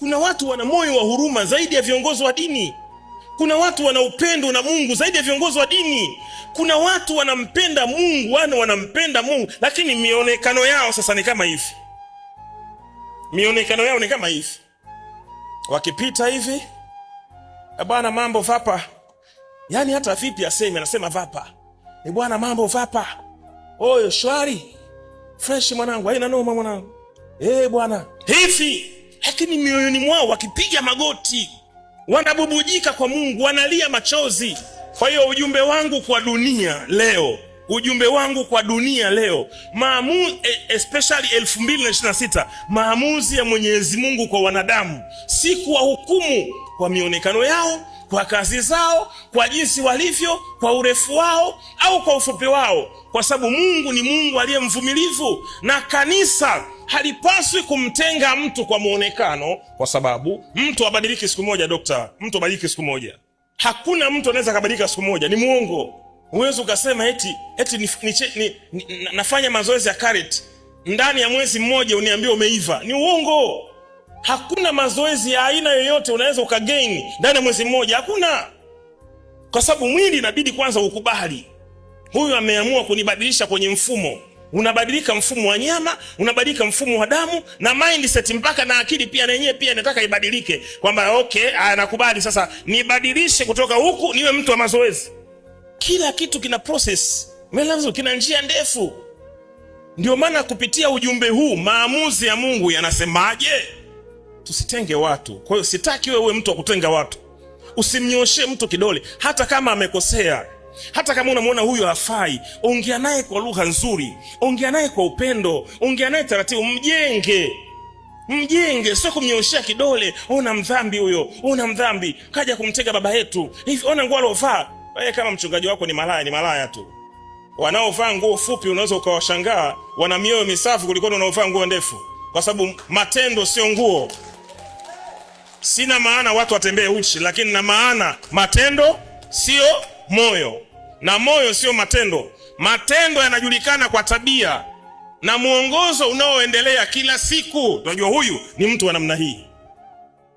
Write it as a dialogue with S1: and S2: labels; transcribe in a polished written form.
S1: Kuna watu wana moyo wa huruma zaidi ya viongozi wa dini. Kuna watu wana upendo na Mungu zaidi ya viongozi wa dini. Kuna watu wanampenda Mungu, wanampenda Mungu, lakini mionekano yao sasa ni kama hivi. Mionekano yao ni kama hivi. Wakipita hivi, bwana mambo vapa. Yaani hata vipi aseme, anasema vapa. Ni bwana mambo vapa. Oyo shwari. Fresh mwanangu, haina noma mwanangu. Bwana. Hivi, lakini mioyoni mwao wakipiga magoti, wanabubujika kwa Mungu, wanalia machozi. Kwa hiyo ujumbe wangu kwa dunia leo, especially 2026, maamuzi ya Mwenyezi Mungu kwa wanadamu si kuwahukumu kwa mionekano yao, kwa kazi zao, kwa jinsi walivyo, kwa urefu wao au kwa ufupi wao, kwa sababu Mungu ni Mungu aliye mvumilivu, na kanisa halipaswi kumtenga mtu kwa muonekano, kwa sababu mtu abadiliki siku moja. Mtu abadiliki siku moja. Hakuna mtu anaweza kubadilika siku moja, ni muongo. Uwezo ukasema eti nafanya mazoezi ya karate, ndani ya mwezi mmoja uniambie umeiva. Ni uongo. Hakuna mazoezi ya aina yoyote unaweza ukagain ndani ya mwezi mmoja, hakuna. Kwa sababu mwili inabidi kwanza ukubali, huyu ameamua kunibadilisha kwenye mfumo. Unabadilika mfumo wa nyama, unabadilika mfumo wa damu na mindset, mpaka na akili pia na yenyewe pia inataka ibadilike, kwamba okay, nakubali sasa nibadilishe kutoka huku niwe mtu wa mazoezi. Kila kitu kina process, kina njia ndefu. Ndio maana kupitia ujumbe huu maamuzi ya Mungu yanasemaje? Tusitenge watu. Kwa hiyo sitaki wewe mtu wa kutenga watu. Usimnyoshe mtu kidole hata kama amekosea. Hata kama unamuona huyo hafai, ongea naye kwa lugha nzuri, ongea naye kwa upendo, ongea naye taratibu, mjenge, sio kumnyoshia kidole. Ona mdhambi huyo, ona mdhambi, kaja kumtega baba yetu. Hivi ona nguo alofaa. Wewe kama mchungaji wako ni malaya tu. Wanaovaa nguo fupi unaweza ukawashangaa, wana mioyo misafi kuliko wanaovaa nguo ndefu, kwa sababu matendo sio nguo. Sina maana watu watembee uchi, lakini na maana matendo sio moyo, na moyo sio matendo. Matendo yanajulikana kwa tabia na muongozo unaoendelea kila siku. Tunajua huyu ni mtu wa namna hii.